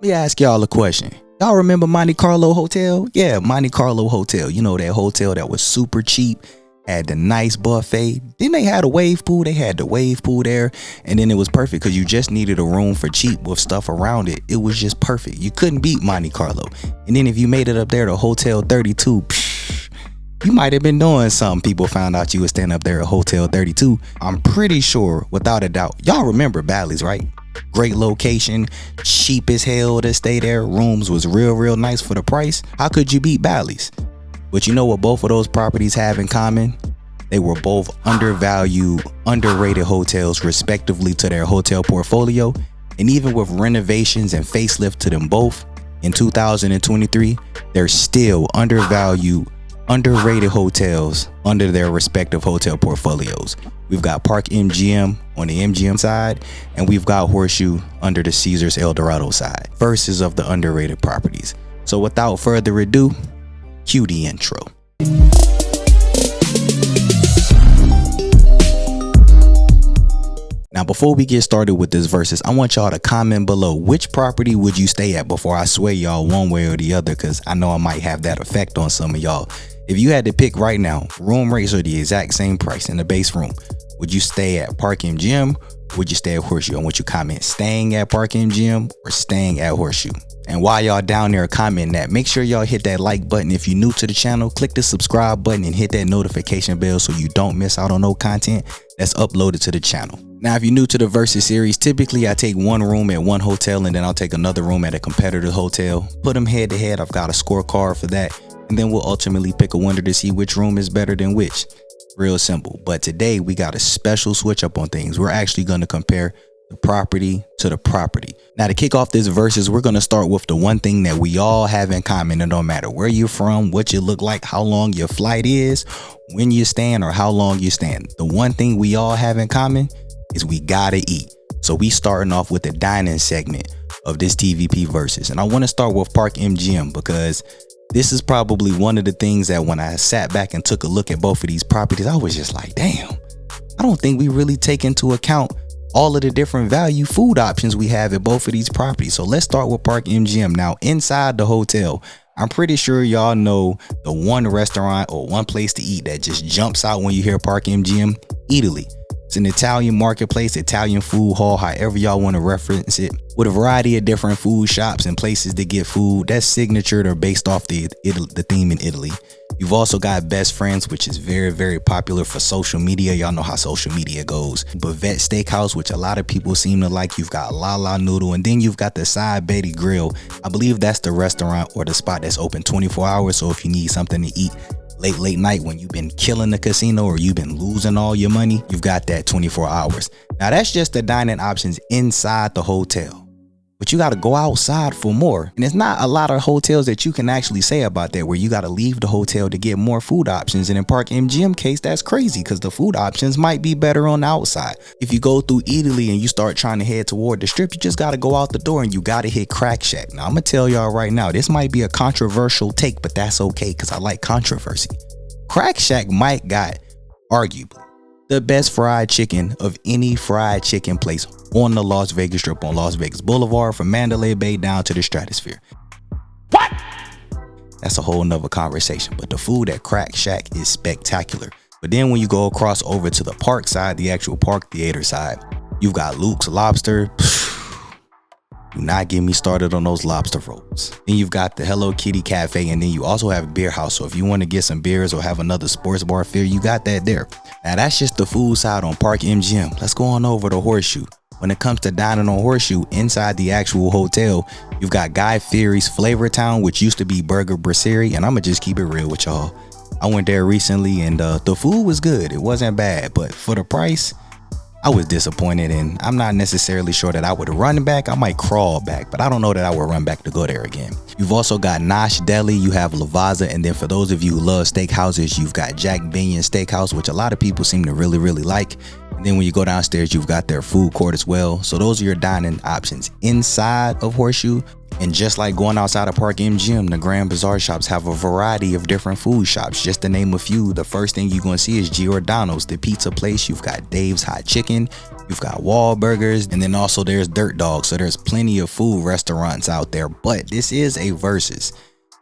Let me ask y'all a question. Y'all remember Monte Carlo Hotel? Yeah, Monte Carlo Hotel. You know, that hotel that was super cheap, had the nice buffet. Then they had a wave pool. They had the wave pool there. And then it was perfect because you just needed a room for cheap with stuff around it. It was just perfect. You couldn't beat Monte Carlo. And then if you made it up there to Hotel 32, you might have been doing something. People found out you was staying up there at Hotel 32. I'm pretty sure, without a doubt, y'all remember Bally's, right? Great location, cheap as hell to stay there. Rooms was real nice for the price. How could you beat Bally's? But you know what both of those properties have in common? They were both undervalued, underrated hotels respectively to their hotel portfolio. And even with renovations and facelift to them both in 2023, they're still undervalued, underrated hotels under their respective hotel portfolios. We've got Park MGM on the MGM side, and we've got Horseshoe under the Caesars Eldorado side, versus of the underrated properties. So without further ado, cue the intro. Now, before we get started with this versus, I want y'all to comment below which property would you stay at before I sway y'all one way or the other, because I know I might have that effect on some of y'all. If you had to pick right now, room rates are the exact same price in the base room. Would you stay at Park MGM? Would you stay at Horseshoe? I want you to comment staying at Park MGM or staying at Horseshoe. And while y'all down there commenting that, make sure y'all hit that like button. If you're new to the channel, click the subscribe button and hit that notification bell so you don't miss out on no content that's uploaded to the channel. Now, if you're new to the Versus series, typically I take one room at one hotel and then I'll take another room at a competitor hotel, put them head to head. I've got a scorecard for that. And then we'll ultimately pick a winner to see which room is better than which. Real simple. But today we got a special switch up on things. We're actually going to compare the property to the property. Now, to kick off this versus, we're going to start with the one thing that we all have in common. And no matter where you're from, what you look like, how long your flight is, when you stand, or how long you stand, the one thing we all have in common is we gotta eat. So we starting off with the dining segment of this TVP versus. And I want to start with Park MGM because this is probably one of the things that when I sat back and took a look at both of these properties, I was just like, damn, I don't think we really take into account all of the different value food options we have at both of these properties. So let's start with Park MGM. Now, inside the hotel, I'm pretty sure y'all know the one restaurant or one place to eat that just jumps out when you hear Park MGM, Italy. It's an Italian marketplace, Italian food hall, however y'all want to reference it, with a variety of different food shops and places to get food that's signatured or based off the theme in Italy. You've also got Best Friends, which is very popular for social media. Y'all know how social media goes. Bavette Steakhouse, which a lot of people seem to like. You've got La La Noodle, and then you've got the Side Betty Grill. I believe that's the restaurant or the spot that's open 24 hours. So if you need something to eat late night when you've been killing the casino or you've been losing all your money, you've got that 24 hours. Now, that's just the dining options inside the hotel. But you got to go outside for more. And it's not a lot of hotels that you can actually say about that where you got to leave the hotel to get more food options. And in Park MGM case, that's crazy because the food options might be better on the outside. If you go through Italy and you start trying to head toward the strip, you just got to go out the door and you got to hit Crack Shack. Now, I'm going to tell y'all right now, this might be a controversial take, but that's okay because I like controversy. Crack Shack might got arguably the best fried chicken of any fried chicken place on the Las Vegas Strip, on Las Vegas Boulevard, from Mandalay Bay down to the Stratosphere. What? That's a whole nother conversation. But the food at Crack Shack is spectacular. But then when you go across over to the park side, the actual park theater side, you've got Luke's Lobster. Do not get me started on those lobster rolls. Then you've got the Hello Kitty Cafe, and then you also have a beer house. So if you want to get some beers or have another sports bar feel, you got that there. Now, that's just the food side on Park MGM. Let's go on over to Horseshoe. When it comes to dining on Horseshoe, inside the actual hotel, you've got Guy Fieri's Flavor Town, which used to be Burger Brasserie. And I'm going to just keep it real with y'all. I went there recently and the food was good. It wasn't bad, but for the price, I was disappointed, and I'm not necessarily sure that I would run back. I might crawl back, but I don't know that I would run back to go there again. You've also got Nosh Deli, you have Lavazza, and then for those of you who love steakhouses, you've got Jack Binion Steakhouse, which a lot of people seem to really like. And then when you go downstairs, you've got their food court as well. So those are your dining options inside of Horseshoe. And just like going outside of Park MGM, the Grand Bazaar shops have a variety of different food shops. Just to name a few, the first thing you're going to see is Giordano's, the pizza place. You've got Dave's Hot Chicken, you've got Wahlburgers, and then also there's Dirt Dog. So there's plenty of food restaurants out there, but this is a versus.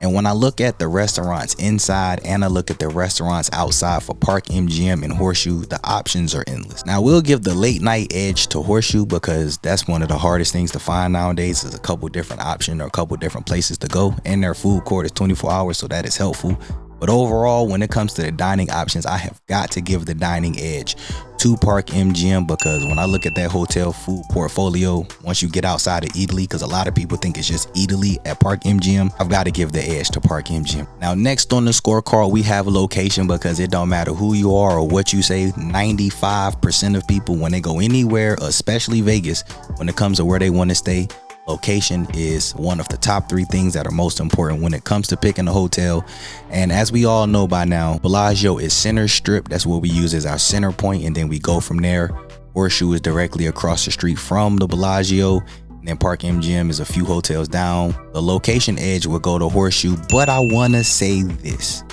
And when I look at the restaurants inside and I look at the restaurants outside for Park MGM and Horseshoe, the options are endless. Now, we'll give the late night edge to Horseshoe because that's one of the hardest things to find nowadays. There's a couple different options or a couple different places to go, and their food court is 24 hours, so that is helpful. But overall, when it comes to the dining options, I have got to give the dining edge to Park MGM because when I look at that hotel food portfolio, once you get outside of Italy, because a lot of people think it's just Italy at Park MGM, I've got to give the edge to Park MGM. Now, next on the scorecard, we have location because it don't matter who you are or what you say, 95% of people, when they go anywhere, especially Vegas, when it comes to where they want to stay, location is one of the top 3 things that are most important when it comes to picking a hotel. And as we all know by now, Bellagio is center strip. That's what we use as our center point, and then we go from there. Horseshoe is directly across the street from the Bellagio, and then Park MGM is a few hotels down. The location edge will go to Horseshoe, but I want to say this.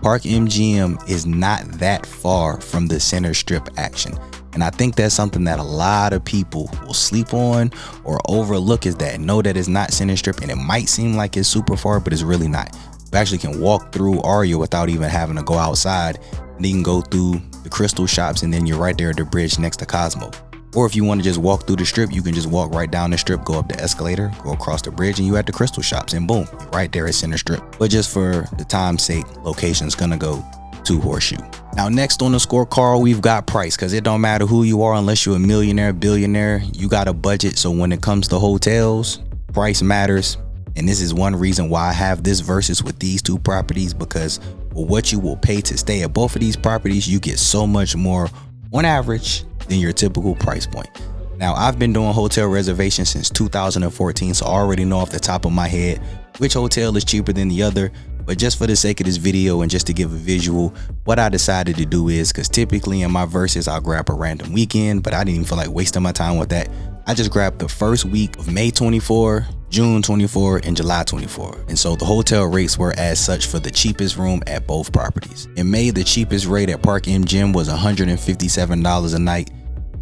Park MGM is not that far from the center strip action. And I think that's something that a lot of people will sleep on or overlook, is that know that it's not center strip and it might seem like it's super far, but it's really not. You actually can walk through Aria without even having to go outside, and then you can go through the crystal shops and then you're right there at the bridge next to Cosmo. Or if you want to just walk through the strip, you can just walk right down the strip, go up the escalator, go across the bridge, and you at the crystal shops, and boom, you're right there at center strip. But just for the time's sake, location's gonna go to Horseshoe. Now, next on the scorecard, we've got price, because it don't matter who you are unless you're a millionaire, billionaire, you got a budget. So when it comes to hotels, price matters. And this is one reason why I have this versus with these 2 properties, because for what you will pay to stay at both of these properties, you get so much more on average than your typical price point. Now, I've been doing hotel reservations since 2014, so I already know off the top of my head which hotel is cheaper than the other. But just for the sake of this video and just to give a visual, what I decided to do is, because typically in my verses I'll grab a random weekend, but I didn't even feel like wasting my time with that. I just grabbed the first week of May 24, June 24, and July 24. And so the hotel rates were as such for the cheapest room at both properties. In May, the cheapest rate at Park MGM was $157 a night.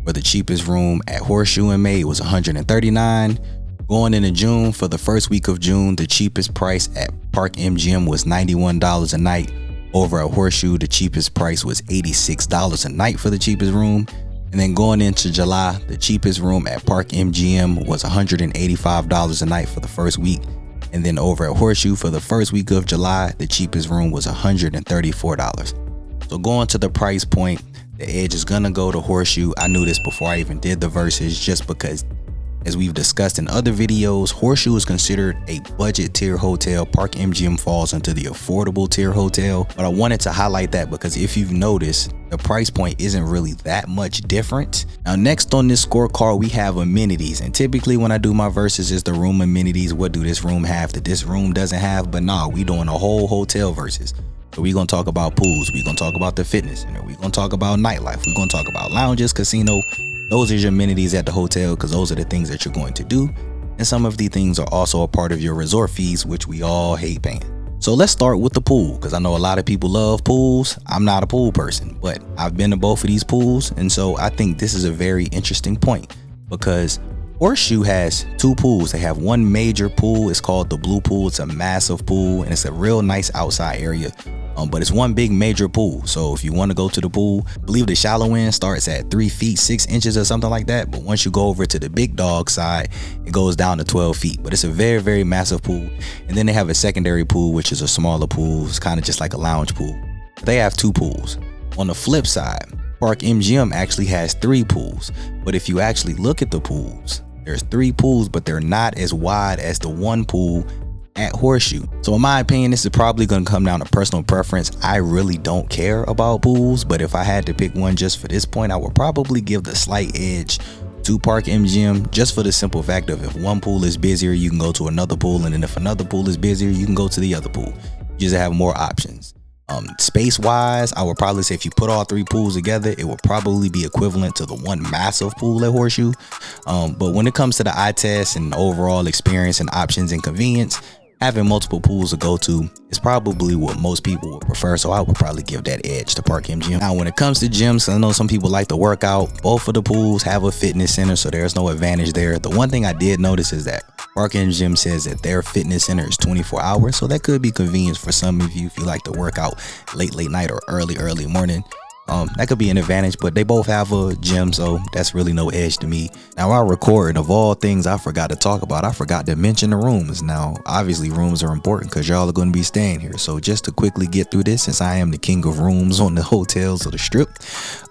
For the cheapest room at Horseshoe in May, it was $139. Going into June, for the first week of June, the cheapest price at Park MGM was $91 a night. Over at Horseshoe, the cheapest price was $86 a night for the cheapest room. And then going into July, the cheapest room at Park MGM was $185 a night for the first week. And then over at Horseshoe, for the first week of July, the cheapest room was $134. So going to the price point, the edge is gonna go to Horseshoe. I knew this before I even did the verses, just because, as we've discussed in other videos, Horseshoe is considered a budget tier hotel. Park MGM falls into the affordable tier hotel. But I wanted to highlight that because if you've noticed, the price point isn't really that much different. Now, next on this scorecard, we have amenities. And typically when I do my verses, is the room amenities. What do this room have that this room doesn't have? But nah, we doing a whole hotel versus. So we're going to talk about pools. We're going to talk about the fitness center. We're going to talk about nightlife. We're going to talk about lounges, casino. Those are your amenities at the hotel, because those are the things that you're going to do. And some of the things are also a part of your resort fees, which we all hate paying. So let's start with the pool, because I know a lot of people love pools. I'm not a pool person, but I've been to both of these pools. And so I think this is a very interesting point, because Horseshoe has 2 pools. They have one major pool. It's called the Blue Pool. It's a massive pool, and it's a real nice outside area. But it's one big major pool. So if you want to go to the pool, I believe the shallow end starts at 3 feet 6 inches or something like that. But once you go over to the big dog side, it goes down to 12 feet. But it's a very, very massive pool. And then they have a secondary pool, which is a smaller pool. It's kind of just like a lounge pool. They have 2 pools. On the flip side, Park MGM actually has 3 pools. But if you actually look at the pools, there's 3 pools, but they're not as wide as the one pool at Horseshoe. So in my opinion, this is probably going to come down to personal preference. I really don't care about pools, but if I had to pick one just for this point, I would probably give the slight edge to Park MGM, just for the simple fact of, if one pool is busier, you can go to another pool, and then if another pool is busier, you can go to the other pool. You just have more options. Space wise, I would probably say if you put all 3 pools together, it would probably be equivalent to the one massive pool at Horseshoe. But when it comes to the eye test and the overall experience and options and convenience, having multiple pools to go to is probably what most people would prefer. So I would probably give that edge to Park MGM. Now, when it comes to gyms, I know some people like to work out. Both of the pools have a fitness center, so there's no advantage there. The one thing I did notice is that Park MGM says that their fitness center is 24 hours. So that could be convenience for some of you if you like to work out late night or early morning. That could be an advantage, but they both have a gym, so that's really no edge to me. Now, while recording, of all things I forgot to talk about, I forgot to mention the rooms. Now, obviously rooms are important because y'all are going to be staying here. So just to quickly get through this, since I am the king of rooms on the hotels or the strip,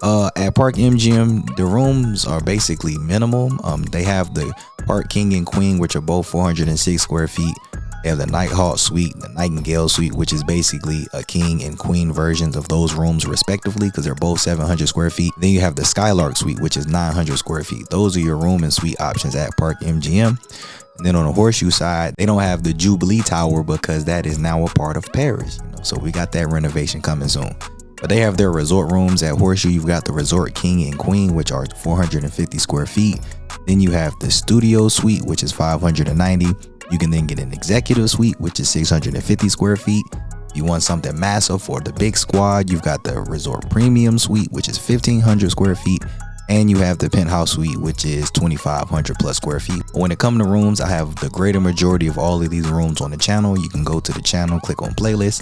at Park MGM, the rooms are basically minimal. They have the Park King and Queen, which are both 406 square feet. They have the Nighthawk Suite, the Nightingale Suite, which is basically a king and queen versions of those rooms respectively because they're both 700 square feet. Then you have the Skylark Suite, which is 900 square feet. Those are your room and suite options at Park MGM. And then on the Horseshoe side, they don't have the Jubilee Tower because that is now a part of Paris. So we got that renovation coming soon. But they have their resort rooms at Horseshoe. You've got the Resort King and Queen, which are 450 square feet. Then you have the Studio Suite, which is 590. You can then get an executive suite, which is 650 square feet. If you want something massive for the big squad, you've got the Resort Premium Suite, which is 1,500 square feet. And you have the Penthouse Suite, which is 2,500 plus square feet. When it comes to rooms, I have the greater majority of all of these rooms on the channel. You can go to the channel, click on playlist.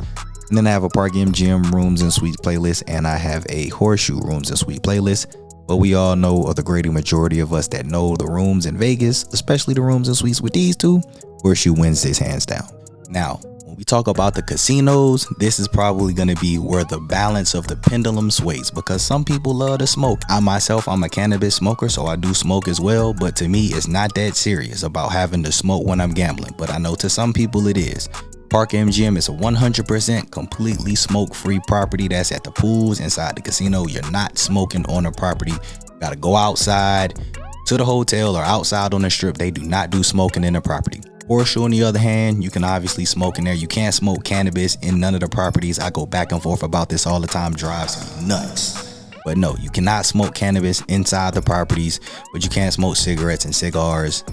And then I have a Park MGM rooms and suites playlist. And I have a Horseshoe rooms and suite playlist. But we all know, or the greater majority of us that know the rooms in Vegas, especially the rooms and suites with these two, Horseshoe wins this hands down. Now, when we talk about the casinos, this is probably going to be where the balance of the pendulum sways because some people love to smoke. I myself, I'm a cannabis smoker, so I do smoke as well. But to me, it's not that serious about having to smoke when I'm gambling. But I know to some people it is. Park MGM is a 100% completely smoke-free property that's at the pools inside the casino. You're not smoking on the property. You got to go outside to the hotel or outside on the strip. They do not do smoking in the property. Horseshoe, on the other hand, you can obviously smoke in there. You can't smoke cannabis in none of the properties. I go back and forth about this all the time. Drives me nuts. But no, you cannot smoke cannabis inside the properties, but you can smoke cigarettes and cigars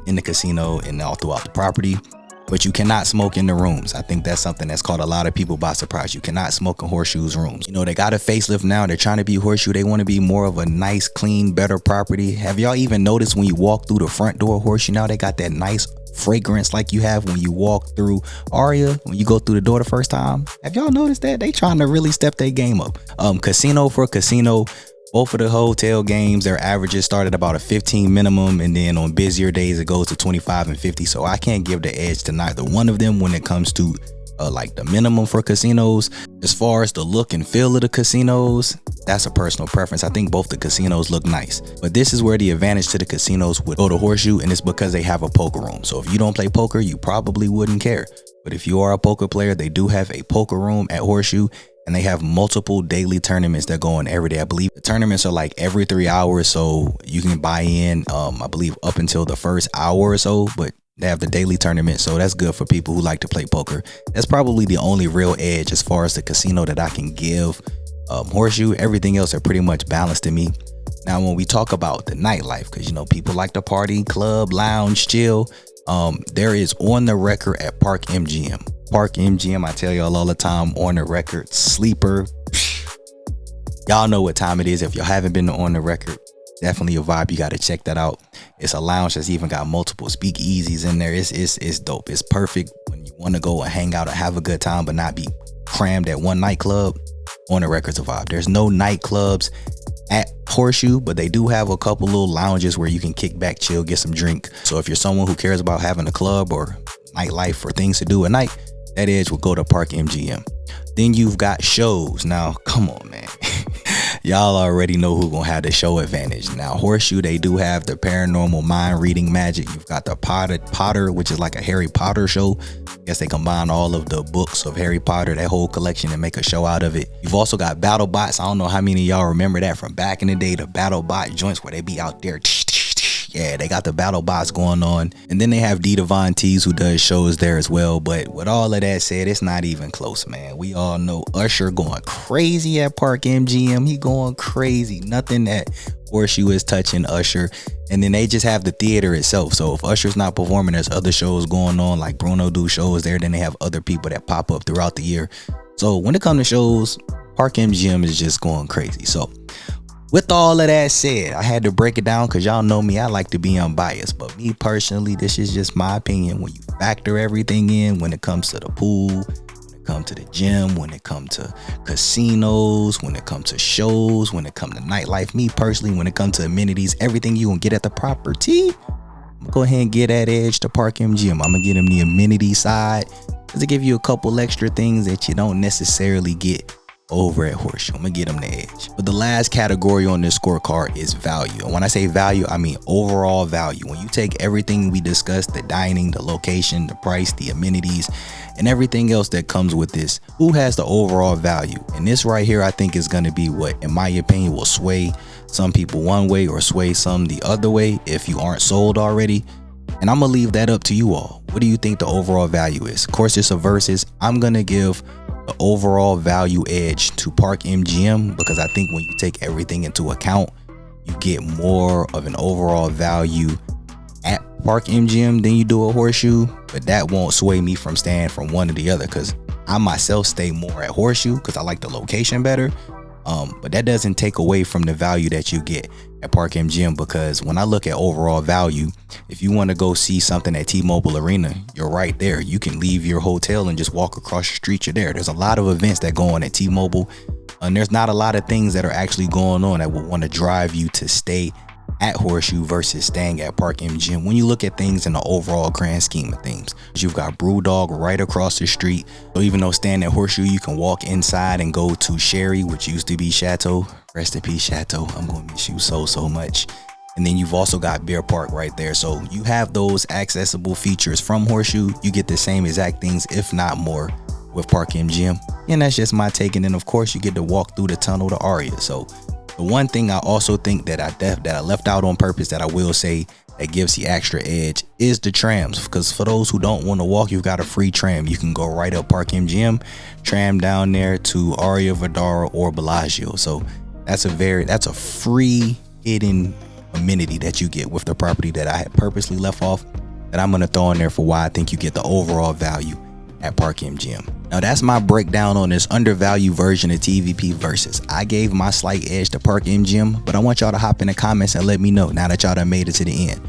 in the casino and all throughout the property. But you cannot smoke in the rooms. I think that's something that's caught a lot of people by surprise. You cannot smoke in Horseshoe's rooms. You know, they got a facelift now. They're trying to be Horseshoe. They want to be more of a nice, clean, better property. Have y'all even noticed when you walk through the front door of Horseshoe now, they got that nice fragrance like you have when you walk through Aria, when you go through the door the first time? Have y'all noticed that? They trying to really step their game up. Casino for casino. Both of the hotel games, their averages start at about a 15 minimum, and then on busier days it goes to 25 and 50. So I can't give the edge to neither one of them when it comes to like the minimum for casinos. As far as the look and feel of the casinos, that's a personal preference. I think both the casinos look nice, but this is where the advantage to the casinos would go to Horseshoe, and it's because they have a poker room. So if you don't play poker, you probably wouldn't care. But if you are a poker player, they do have a poker room at Horseshoe. And they have multiple daily tournaments that go on every day. I believe the tournaments are like every 3 hours. So you can buy in, I believe, up until the first hour or so. But they have the daily tournament. So that's good for people who like to play poker. That's probably the only real edge as far as the casino that I can give Horseshoe. Everything else are pretty much balanced to me. Now, when we talk about the nightlife, because, you know, people like to party, club, lounge, chill. There is on the record at Park MGM. Park MGM, I tell y'all all the time, on the record, sleeper. Y'all know what time it is. If y'all haven't been to On the Record, definitely a vibe. You got to check that out. It's a lounge that's even got multiple speakeasies in there. It's dope. It's perfect when you want to go and hang out and have a good time, but not be crammed at one nightclub. On the Record's a vibe. There's no nightclubs at Horseshoe, but they do have a couple little lounges where you can kick back, chill, get some drink. So if you're someone who cares about having a club or nightlife or things to do at night, that edge will go to Park MGM. Then you've got shows. Now, come on, man. Y'all already know who's gonna have the show advantage. Now, Horseshoe, they do have the paranormal mind reading magic. You've got the Potter, which is like a Harry Potter show. I guess they combine all of the books of Harry Potter, that whole collection, and make a show out of it. You've also got battle bots. I don't know how many of y'all remember that from back in the day, the battle bot joints where they be out there. Yeah, they got the battle bots going on. And then they have D Devon Tees, who does shows there as well. But with all of that said, it's not even close, man. We all know Usher going crazy at Park MGM. He going crazy. Nothing that Horseshoe is touching Usher. And then they just have the theater itself. So if Usher's not performing, there's other shows going on, like Bruno do shows there. Then they have other people that pop up throughout the year. So when it comes to shows, Park MGM is just going crazy. So with all of that said, I had to break it down because y'all know me, I like to be unbiased. But me personally, this is just my opinion. When you factor everything in, when it comes to the pool, when it comes to the gym, when it comes to casinos, when it comes to shows, when it comes to nightlife, me personally, when it comes to amenities, everything you gonna get at the property, I'm gonna go ahead and get that edge to Park MGM. I'm gonna get them the amenity side to give you a couple extra things that you don't necessarily get over at Horseshoe. I'm gonna get them the edge. But the last category on this scorecard is value. And when I say value, I mean overall value. When you take everything we discussed, the dining, the location, the price, the amenities, and everything else that comes with this, who has the overall value? And this right here, I think is gonna be what, in my opinion, will sway some people one way or sway some the other way if you aren't sold already. And I'm gonna leave that up to you all. What do you think the overall value is? Of course, it's a versus. I'm gonna give the overall value edge to Park MGM because I think when you take everything into account, you get more of an overall value at Park MGM than you do at Horseshoe. But that won't sway me from staying from one to the other because I myself stay more at Horseshoe because I like the location better. But that doesn't take away from the value that you get at Park MGM, because when I look at overall value, if you want to go see something at T-Mobile Arena, you're right there. You can leave your hotel and just walk across the street. You're there. There's a lot of events that go on at T-Mobile, and there's not a lot of things that are actually going on that would want to drive you to stay at Horseshoe versus staying at Park MGM. When you look at things in the overall grand scheme of things, you've got Brewdog right across the street. So even though staying at Horseshoe, you can walk inside and go to Sherry, which used to be Chateau. Rest in peace, Chateau. I'm going to miss you so much. And then you've also got Bear Park right there. So you have those accessible features from Horseshoe. You get the same exact things, if not more, with Park MGM. And that's just my take. And then of course you get to walk through the tunnel to Aria. So the one thing I also think that I left out on purpose that I will say that gives the extra edge is the trams. Because for those who don't want to walk, you've got a free tram. You can go right up Park MGM, tram down there to Aria, Vidara, or Bellagio. So that's a free hidden amenity that you get with the property that I had purposely left off, that I'm gonna throw in there for why I think you get the overall value at Park MGM. Now that's my breakdown on this undervalued version of TVP Versus. I gave my slight edge to Park MGM, but I want y'all to hop in the comments and let me know now that y'all done made it to the end.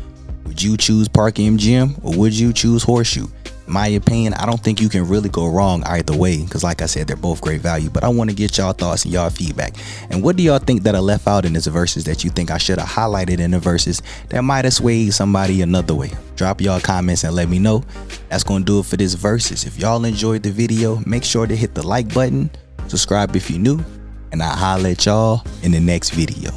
Would you choose Park MGM or would you choose Horseshoe? In my opinion, I don't think you can really go wrong either way, because like I said, they're both great value. But I want to get y'all thoughts and y'all feedback. And what do y'all think that I left out in this versus that you think I should have highlighted in the versus that might have swayed somebody another way? Drop y'all comments and let me know. That's going to do it for this versus. If y'all enjoyed the video, make sure to hit the like button, subscribe if you're new, and I'll holler at y'all in the next video.